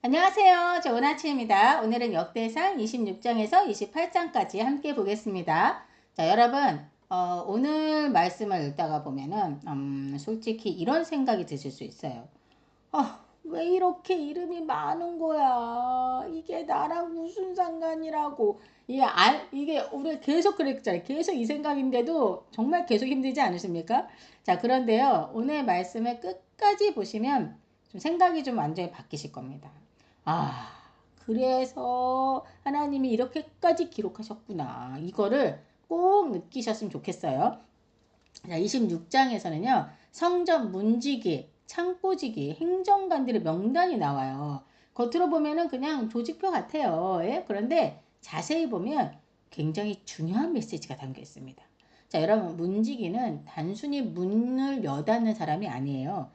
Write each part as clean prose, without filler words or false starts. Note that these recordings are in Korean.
안녕하세요. 좋은 아침입니다. 오늘은 역대상 26장에서 28장까지 함께 보겠습니다. 자, 여러분, 오늘 말씀을 읽다가 보면은, 솔직히 이런 생각이 드실 수 있어요. 왜 이렇게 이름이 많은 거야? 이게 나랑 무슨 상관이라고. 이게 우리 계속 그랬잖아요. 계속 이 생각인데도 정말 계속 힘들지 않으십니까? 자, 그런데요. 오늘 말씀을 끝까지 보시면 좀 생각이 좀 완전히 바뀌실 겁니다. 아, 그래서 하나님이 이렇게까지 기록하셨구나. 이거를 꼭 느끼셨으면 좋겠어요. 자, 26장에서는요, 성전 문지기, 창고지기, 행정관들의 명단이 나와요. 겉으로 보면은 그냥 조직표 같아요. 예? 그런데 자세히 보면 굉장히 중요한 메시지가 담겨 있습니다. 자, 여러분, 문지기는 단순히 문을 여닫는 사람이 아니에요.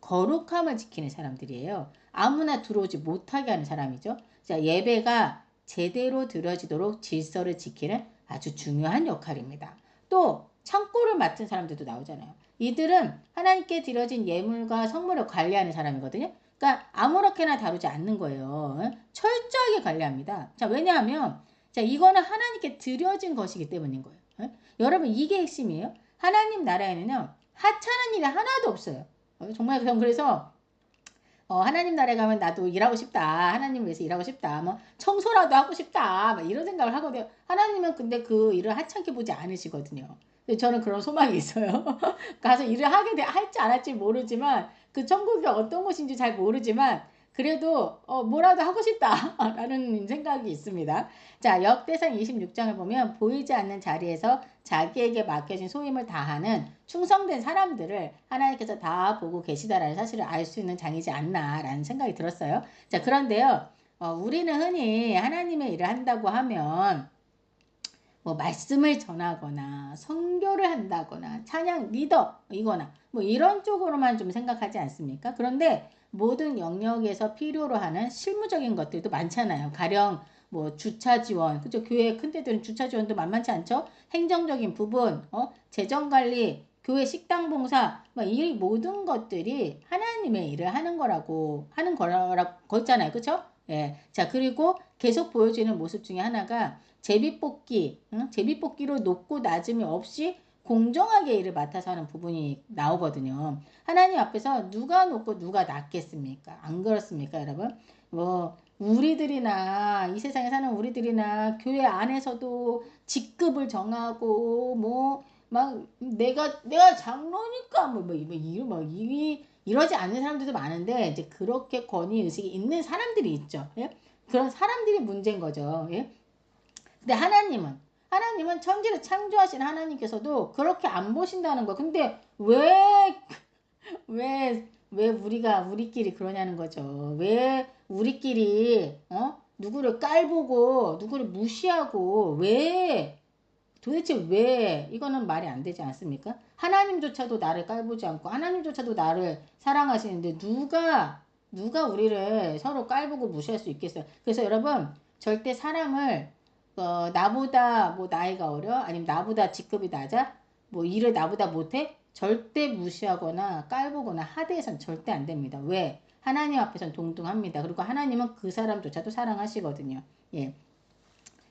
거룩함을 지키는 사람들이에요. 아무나 들어오지 못하게 하는 사람이죠. 자, 예배가 제대로 드려지도록 질서를 지키는 아주 중요한 역할입니다. 또 창고를 맡은 사람들도 나오잖아요. 이들은 하나님께 드려진 예물과 성물을 관리하는 사람이거든요. 그러니까 아무렇게나 다루지 않는 거예요. 철저하게 관리합니다. 자, 왜냐하면 자, 이거는 하나님께 드려진 것이기 때문인 거예요. 여러분, 이게 핵심이에요. 하나님 나라에는요, 하찮은 일이 하나도 없어요. 정말 그래서 하나님 나라에 가면 나도 일하고 싶다. 하나님 위해서 일하고 싶다. 뭐 청소라도 하고 싶다. 막 이런 생각을 하거든요. 하나님은 근데 그 일을 하찮게 보지 않으시거든요. 저는 그런 소망이 있어요. 가서 일을 할지 안 할지 모르지만 그 천국이 어떤 곳인지 잘 모르지만 그래도 뭐라도 하고 싶다라는 생각이 있습니다. 자, 역대상 26장을 보면 보이지 않는 자리에서 자기에게 맡겨진 소임을 다하는 충성된 사람들을 하나님께서 다 보고 계시다라는 사실을 알 수 있는 장이지 않나라는 생각이 들었어요. 자, 그런데요, 우리는 흔히 하나님의 일을 한다고 하면 뭐 말씀을 전하거나 선교를 한다거나 찬양 리더이거나 뭐 이런 쪽으로만 좀 생각하지 않습니까? 그런데 모든 영역에서 필요로 하는 실무적인 것들도 많잖아요. 가령 뭐 주차 지원, 그죠? 교회 큰 데들은 주차 지원도 만만치 않죠? 행정적인 부분, 재정 관리, 교회 식당 봉사, 뭐 이 모든 것들이 하나님의 일을 하는 거라고 거잖아요. 그렇죠? 예. 자, 그리고 계속 보여지는 모습 중에 하나가 제비뽑기, 제비뽑기로 높고 낮음이 없이 공정하게 일을 맡아서 하는 부분이 나오거든요. 하나님 앞에서 누가 높고 누가 낮겠습니까? 안 그렇습니까, 여러분? 뭐 우리들이나 이 세상에 사는 우리들이나 교회 안에서도 직급을 정하고 뭐 막 내가 장로니까 이러지 않는 사람들도 많은데 이제 그렇게 권위 의식이 있는 사람들이 있죠. 예? 그런 사람들이 문제인 거죠. 예? 근데 하나님은 천지를 창조하신 하나님께서도 그렇게 안 보신다는 거야. 근데 왜 우리끼리 그러냐는 거죠. 왜 우리끼리, 누구를 깔보고, 누구를 무시하고, 도대체 왜, 이거는 말이 안 되지 않습니까? 하나님조차도 나를 깔보지 않고, 하나님조차도 나를 사랑하시는데, 누가 우리를 서로 깔보고 무시할 수 있겠어요? 그래서 여러분, 절대 사람을 나보다 뭐 나이가 어려? 아니면 나보다 직급이 낮아? 뭐 일을 나보다 못해? 절대 무시하거나 깔보거나 하대해서는 절대 안 됩니다. 왜? 하나님 앞에서는 동등합니다. 그리고 하나님은 그 사람조차도 사랑하시거든요. 예.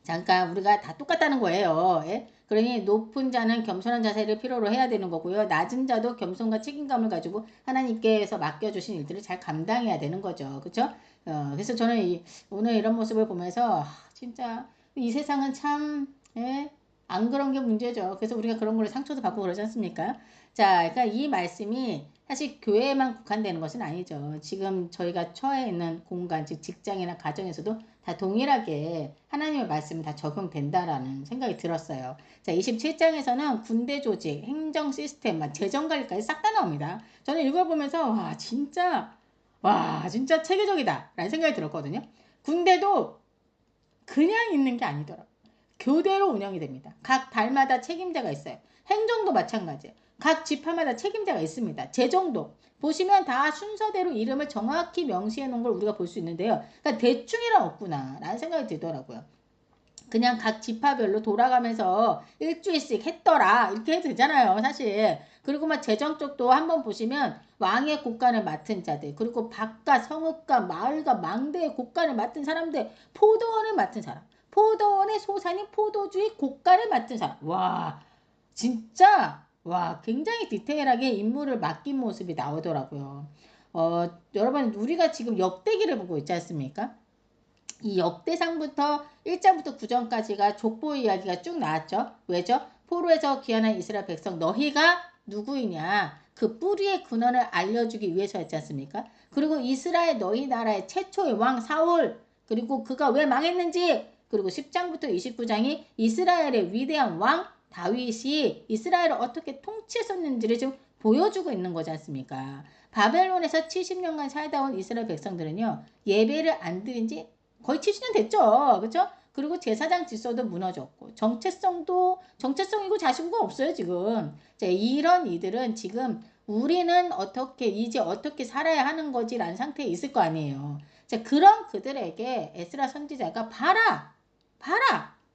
잠깐 우리가 다 똑같다는 거예요. 예? 그러니 높은 자는 겸손한 자세를 필요로 해야 되는 거고요. 낮은 자도 겸손과 책임감을 가지고 하나님께서 맡겨주신 일들을 잘 감당해야 되는 거죠. 그렇죠? 그래서 저는 오늘 이런 모습을 보면서 진짜 이 세상은 참 예? 안 그런 게 문제죠. 그래서 우리가 그런 걸로 상처도 받고 그러지 않습니까? 자, 그러니까 이 말씀이 사실 교회에만 국한되는 것은 아니죠. 지금 저희가 처해 있는 공간, 즉 직장이나 가정에서도 다 동일하게 하나님의 말씀이 다 적용된다라는 생각이 들었어요. 자, 27장에서는 군대 조직, 행정 시스템, 재정 관리까지 싹 다 나옵니다. 저는 읽어보면서 와, 진짜 체계적이다 라는 생각이 들었거든요. 군대도 그냥 있는 게 아니더라고요. 교대로 운영이 됩니다. 각 달마다 책임자가 있어요. 행정도 마찬가지예요. 각 지파마다 책임자가 있습니다. 재정도 보시면 다 순서대로 이름을 정확히 명시해 놓은 걸 우리가 볼 수 있는데요. 그러니까 대충이란 없구나 라는 생각이 들더라고요. 그냥 각 지파별로 돌아가면서 일주일씩 했더라 이렇게 해도 되잖아요, 사실. 그리고 막 재정 쪽도 한번 보시면 왕의 곳간을 맡은 자들, 그리고 밭과 성읍과 마을과 망대의 곳간을 맡은 사람들, 포도원을 맡은 사람, 포도원의 소산인 포도주의 곳간을 맡은 사람. 와, 진짜 와, 굉장히 디테일하게 임무를 맡긴 모습이 나오더라고요. 여러분, 우리가 지금 역대기를 보고 있지 않습니까? 이 역대상부터 1장부터 9장까지가 족보 이야기가 쭉 나왔죠. 왜죠? 포로에서 귀환한 이스라엘 백성, 너희가 누구이냐? 그 뿌리의 근원을 알려주기 위해서였지 않습니까? 그리고 이스라엘 너희 나라의 최초의 왕 사울, 그리고 그가 왜 망했는지, 그리고 10장부터 29장이 이스라엘의 위대한 왕 다윗이 이스라엘을 어떻게 통치했었는지를 지금 보여주고 있는 거지 않습니까? 바벨론에서 70년간 살다 온 이스라엘 백성들은요, 예배를 안 드린 지 거의 70년 됐죠. 그렇죠? 그리고 제사장 질서도 무너졌고 정체성이고 자신구가 없어요 지금. 자, 이런 이들은 지금 우리는 이제 어떻게 살아야 하는 거지라는 상태에 있을 거 아니에요. 자, 그런 그들에게 에스라 선지자가 봐라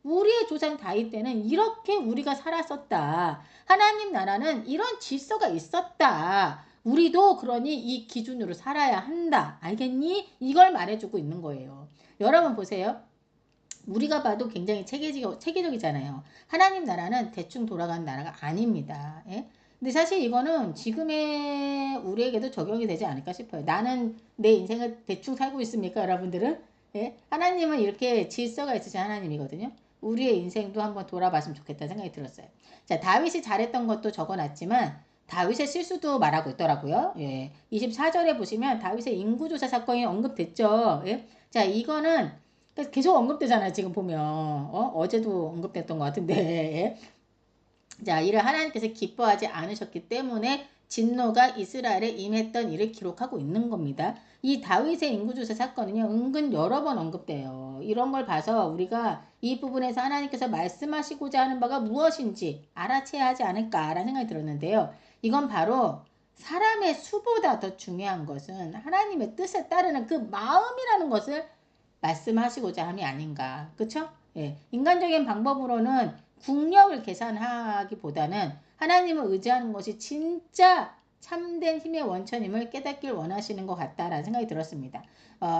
우리의 조상 다윗 때는 이렇게 우리가 살았었다. 하나님 나라는 이런 질서가 있었다. 우리도 그러니 이 기준으로 살아야 한다. 알겠니? 이걸 말해주고 있는 거예요. 여러분 보세요. 우리가 봐도 굉장히 체계적이잖아요. 하나님 나라는 대충 돌아가는 나라가 아닙니다. 예? 근데 사실 이거는 지금의 우리에게도 적용이 되지 않을까 싶어요. 나는 내 인생을 대충 살고 있습니까, 여러분들은? 예? 하나님은 이렇게 질서가 있으신 하나님이거든요. 우리의 인생도 한번 돌아봤으면 좋겠다는 생각이 들었어요. 자, 다윗이 잘했던 것도 적어놨지만 다윗의 실수도 말하고 있더라고요. 예. 24절에 보시면 다윗의 인구조사 사건이 언급됐죠. 예? 자, 이거는 계속 언급되잖아요. 지금 보면 어제도 언급됐던 것 같은데. 예? 자, 이를 하나님께서 기뻐하지 않으셨기 때문에 진노가 이스라엘에 임했던 일을 기록하고 있는 겁니다. 이 다윗의 인구조사 사건은요, 은근 여러 번 언급돼요. 이런 걸 봐서 우리가 이 부분에서 하나님께서 말씀하시고자 하는 바가 무엇인지 알아채야 하지 않을까라는 생각이 들었는데요. 이건 바로 사람의 수보다 더 중요한 것은 하나님의 뜻에 따르는 그 마음이라는 것을 말씀하시고자 함이 아닌가. 그쵸? 예. 인간적인 방법으로는 국력을 계산하기보다는 하나님을 의지하는 것이 진짜 참된 힘의 원천임을 깨닫길 원하시는 것 같다라는 생각이 들었습니다.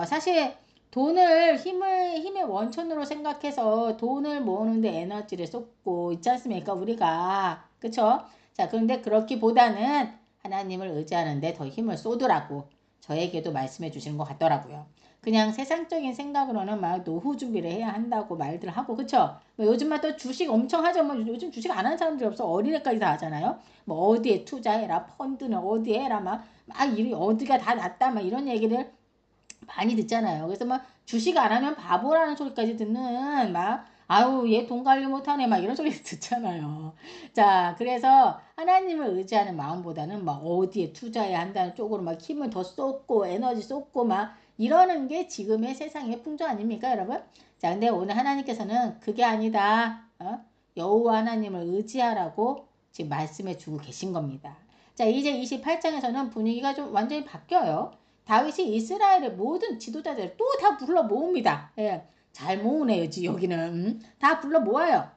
사실 돈을 힘의 원천으로 생각해서 돈을 모으는데 에너지를 쏟고 있지 않습니까? 우리가. 그쵸? 자, 그런데 그렇기보다는 하나님을 의지하는데 더 힘을 쏟으라고 저에게도 말씀해 주시는 것 같더라고요. 그냥 세상적인 생각으로는 막 노후 준비를 해야 한다고 말들 하고, 그쵸? 뭐 요즘만 또 주식 엄청 하죠. 뭐 요즘 주식 안 하는 사람들이 없어. 어린애까지 다 하잖아요. 뭐 어디에 투자해라, 펀드는 어디에 해라, 어디가 다 낫다, 막 이런 얘기를 많이 듣잖아요. 그래서 막 주식 안 하면 바보라는 소리까지 듣는 아유, 얘 돈 관리 못하네, 막 이런 소리 듣잖아요. 자, 그래서 하나님을 의지하는 마음보다는 막 어디에 투자해야 한다는 쪽으로 막 힘을 더 쏟고 에너지 쏟고 막 이러는 게 지금의 세상의 풍조 아닙니까, 여러분? 자, 근데 오늘 하나님께서는 그게 아니다. 여호와 하나님을 의지하라고 지금 말씀해 주고 계신 겁니다. 자, 이제 28장에서는 분위기가 좀 완전히 바뀌어요. 다윗이 이스라엘의 모든 지도자들 또 다 불러 모읍니다. 예, 잘 모으네요, 여기는. 다 불러 모아요.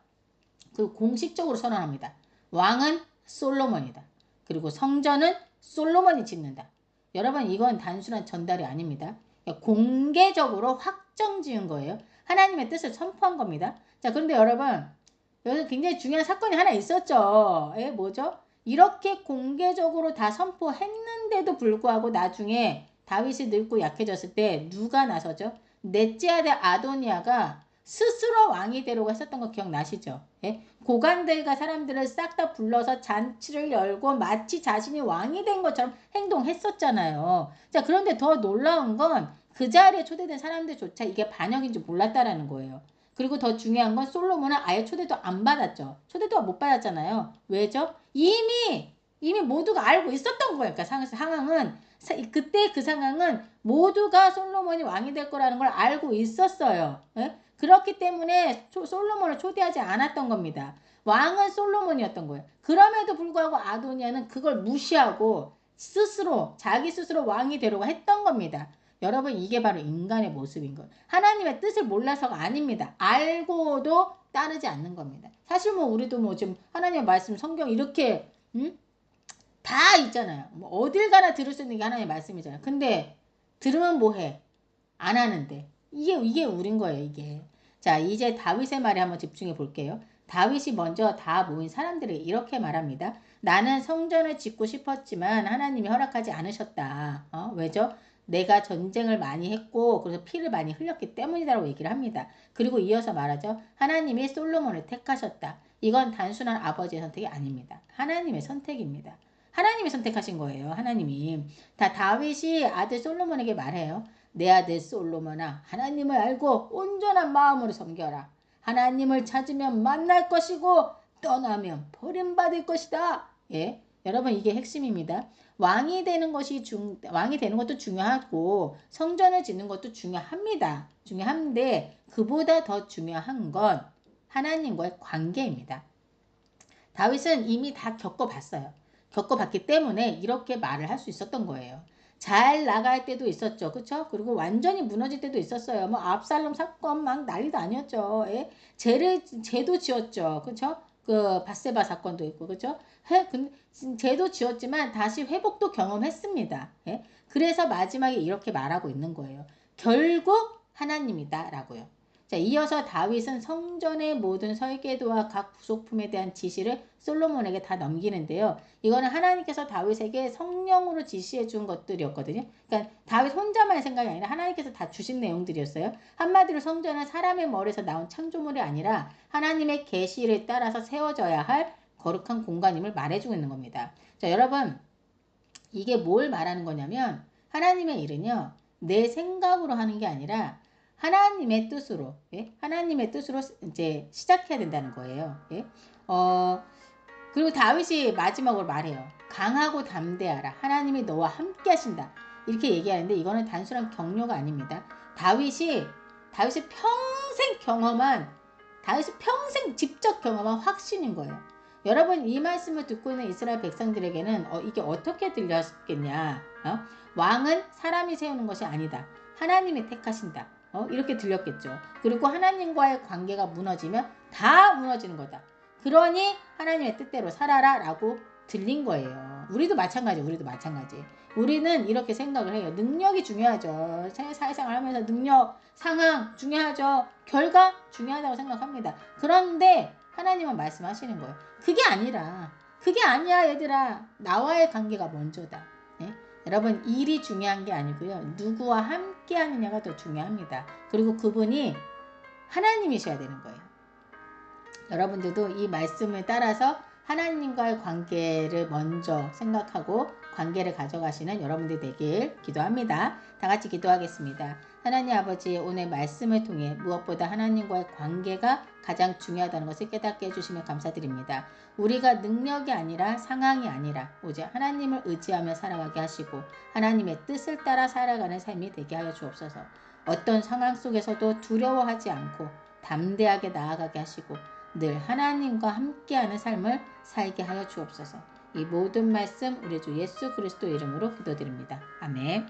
그리고 공식적으로 선언합니다. 왕은 솔로몬이다. 그리고 성전은 솔로몬이 짓는다. 여러분, 이건 단순한 전달이 아닙니다. 공개적으로 확정 지은 거예요. 하나님의 뜻을 선포한 겁니다. 자, 그런데 여러분, 여기서 굉장히 중요한 사건이 하나 있었죠. 뭐죠? 이렇게 공개적으로 다 선포했는데도 불구하고 나중에 다윗이 늙고 약해졌을 때 누가 나서죠? 넷째 아들 아도니아가 스스로 왕이 되려고 했었던 거 기억나시죠? 고관들과 사람들을 싹 다 불러서 잔치를 열고 마치 자신이 왕이 된 것처럼 행동했었잖아요. 자, 그런데 더 놀라운 건 그 자리에 초대된 사람들조차 이게 반역인 줄 몰랐다라는 거예요. 그리고 더 중요한 건 솔로몬은 아예 초대도 안 받았죠. 초대도 못 받았잖아요. 왜죠? 이미 모두가 알고 있었던 거예요. 그러니까 상황은 그때 그 상황은 모두가 솔로몬이 왕이 될 거라는 걸 알고 있었어요. 그렇기 때문에 솔로몬을 초대하지 않았던 겁니다. 왕은 솔로몬이었던 거예요. 그럼에도 불구하고 아도니아는 그걸 무시하고 자기 스스로 왕이 되려고 했던 겁니다. 여러분, 이게 바로 인간의 모습인 거예요. 하나님의 뜻을 몰라서가 아닙니다. 알고도 따르지 않는 겁니다. 사실 우리도 지금 하나님의 말씀 성경 이렇게 다 있잖아요. 뭐 어딜 가나 들을 수 있는 게 하나님의 말씀이잖아요. 근데 들으면 뭐해? 안 하는데. 이게 우린 거예요, 이게. 자, 이제 다윗의 말에 한번 집중해 볼게요. 다윗이 먼저 다 모인 사람들이 이렇게 말합니다. 나는 성전을 짓고 싶었지만 하나님이 허락하지 않으셨다. 왜죠? 내가 전쟁을 많이 했고 그래서 피를 많이 흘렸기 때문이다라고 얘기를 합니다. 그리고 이어서 말하죠. 하나님이 솔로몬을 택하셨다. 이건 단순한 아버지의 선택이 아닙니다. 하나님의 선택입니다. 하나님이 선택하신 거예요. 하나님이. 다윗이 아들 솔로몬에게 말해요. 내 아들 솔로몬아, 하나님을 알고 온전한 마음으로 섬겨라. 하나님을 찾으면 만날 것이고 떠나면 버림받을 것이다. 예, 여러분 이게 핵심입니다. 왕이 되는 것도 중요하고 성전을 짓는 것도 중요합니다. 중요한데 그보다 더 중요한 건 하나님과의 관계입니다. 다윗은 이미 다 겪어봤어요. 겪어봤기 때문에 이렇게 말을 할 수 있었던 거예요. 잘 나갈 때도 있었죠. 그쵸? 그리고 완전히 무너질 때도 있었어요. 뭐 압살롬 사건 막 난리도 아니었죠. 예? 죄도 지었죠. 그쵸? 그 바세바 사건도 있고 그쵸? 죄도 지었지만 다시 회복도 경험했습니다. 예? 그래서 마지막에 이렇게 말하고 있는 거예요. 결국 하나님이다 라고요. 자, 이어서 다윗은 성전의 모든 설계도와 각 부속품에 대한 지시를 솔로몬에게 다 넘기는데요. 이거는 하나님께서 다윗에게 성령으로 지시해 준 것들이었거든요. 그러니까 다윗 혼자만의 생각이 아니라 하나님께서 다 주신 내용들이었어요. 한마디로 성전은 사람의 머리에서 나온 창조물이 아니라 하나님의 계시를 따라서 세워져야 할 거룩한 공간임을 말해주고 있는 겁니다. 자, 여러분 이게 뭘 말하는 거냐면 하나님의 일은요. 내 생각으로 하는 게 아니라 하나님의 뜻으로, 예? 하나님의 뜻으로 이제 시작해야 된다는 거예요. 예? 그리고 다윗이 마지막으로 말해요. 강하고 담대하라. 하나님이 너와 함께 하신다. 이렇게 얘기하는데 이거는 단순한 격려가 아닙니다. 다윗이 평생 직접 경험한 확신인 거예요. 여러분 이 말씀을 듣고 있는 이스라엘 백성들에게는 이게 어떻게 들렸겠냐. 왕은 사람이 세우는 것이 아니다. 하나님이 택하신다. 이렇게 들렸겠죠. 그리고 하나님과의 관계가 무너지면 다 무너지는 거다. 그러니 하나님의 뜻대로 살아라 라고 들린 거예요. 우리도 마찬가지. 우리는 이렇게 생각을 해요. 능력이 중요하죠. 사회생활 하면서 능력, 상황 중요하죠. 결과 중요하다고 생각합니다. 그런데 하나님은 말씀하시는 거예요. 그게 아니야 얘들아. 나와의 관계가 먼저다. 네? 여러분 일이 중요한 게 아니고요. 누구와 함께 하느냐가 더 중요합니다. 그리고 그분이 하나님이셔야 되는 거예요. 여러분들도 이 말씀을 따라서 하나님과의 관계를 먼저 생각하고 관계를 가져가시는 여러분들 되길 기도합니다. 다 같이 기도하겠습니다. 하나님 아버지 오늘 말씀을 통해 무엇보다 하나님과의 관계가 가장 중요하다는 것을 깨닫게 해주시면 감사드립니다. 우리가 능력이 아니라 상황이 아니라 오직 하나님을 의지하며 살아가게 하시고 하나님의 뜻을 따라 살아가는 삶이 되게 하여 주옵소서. 어떤 상황 속에서도 두려워하지 않고 담대하게 나아가게 하시고 늘 하나님과 함께하는 삶을 살게 하여 주옵소서. 이 모든 말씀 우리 주 예수 그리스도 이름으로 기도드립니다. 아멘.